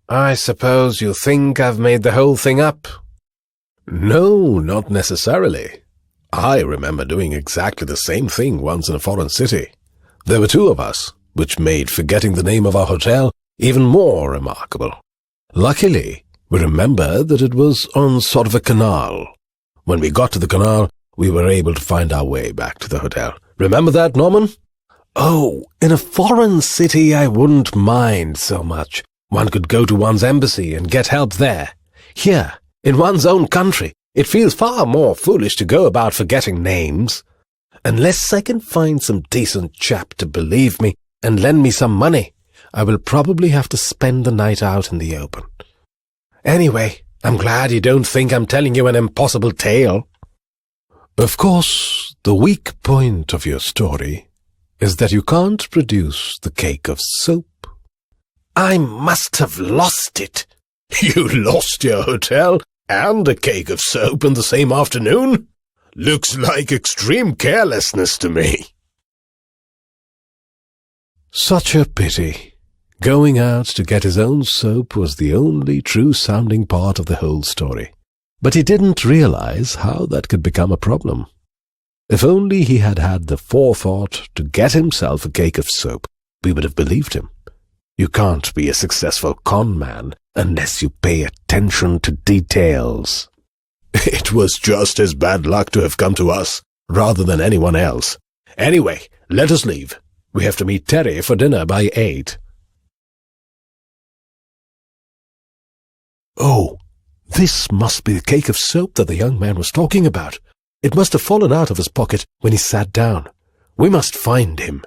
I suppose you think I've made the whole thing up? No, not necessarily. I remember doing exactly the same thing once in a foreign city. There were two of us, which made forgetting the name of our hotel even more remarkable. Luckily, we remembered that it was on sort of a canal. When we got to the canal, we were able to find our way back to the hotel. Remember that, Norman? Oh, in a foreign city I wouldn't mind so much. One could go to one's embassy and get help there. Here, in one's own country, it feels far more foolish to go about forgetting names. Unless I can find some decent chap to believe me and lend me some money, I will probably have to spend the night out in the open. Anyway, I'm glad you don't think I'm telling you an impossible tale. Of course, the weak point of your story is that you can't produce the cake of soap. I must have lost it. You lost your hotel and a cake of soap in the same afternoon? Looks like extreme carelessness to me. Such a pity. Going out to get his own soap was the only true-sounding part of the whole story. But he didn't realize how that could become a problem. If only he had had the forethought to get himself a cake of soap, we would have believed him. You can't be a successful con man unless you pay attention to details. It was just his bad luck to have come to us, rather than anyone else. Anyway, let us leave. We have to meet Terry for dinner by 8. Oh, this must be the cake of soap that the young man was talking about. It must have fallen out of his pocket when he sat down. We must find him.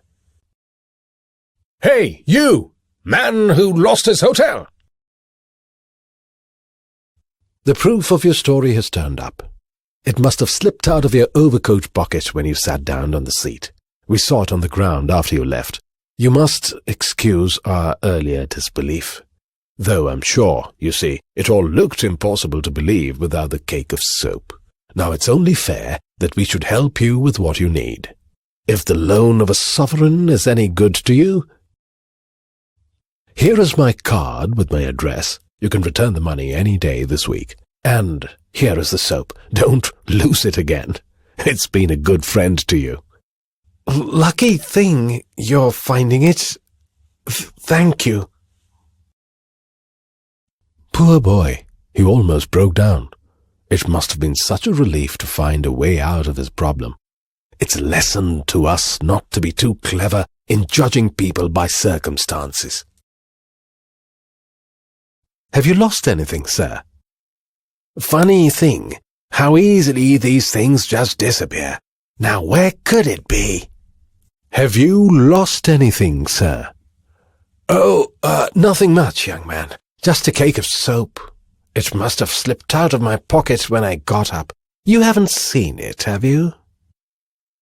Hey, you! Man who lost his hotel! The proof of your story has turned up. It must have slipped out of your overcoat pocket when you sat down on the seat. We saw it on the ground after you left. You must excuse our earlier disbelief. Though I'm sure, you see, it all looked impossible to believe without the cake of soap. Now it's only fair that we should help you with what you need. If the loan of a sovereign is any good to you, here is my card with my address. You can return the money any day this week. And here is the soap. Don't lose it again. It's been a good friend to you. Lucky thing you're finding it. Thank you. Poor boy, he almost broke down. It must have been such a relief to find a way out of his problem. It's a lesson to us not to be too clever in judging people by circumstances. Have you lost anything, sir? Funny thing, how easily these things just disappear. Now where could it be? Have you lost anything, sir? Oh, nothing much, young man. Just a cake of soap. It must have slipped out of my pocket when I got up. You haven't seen it, have you?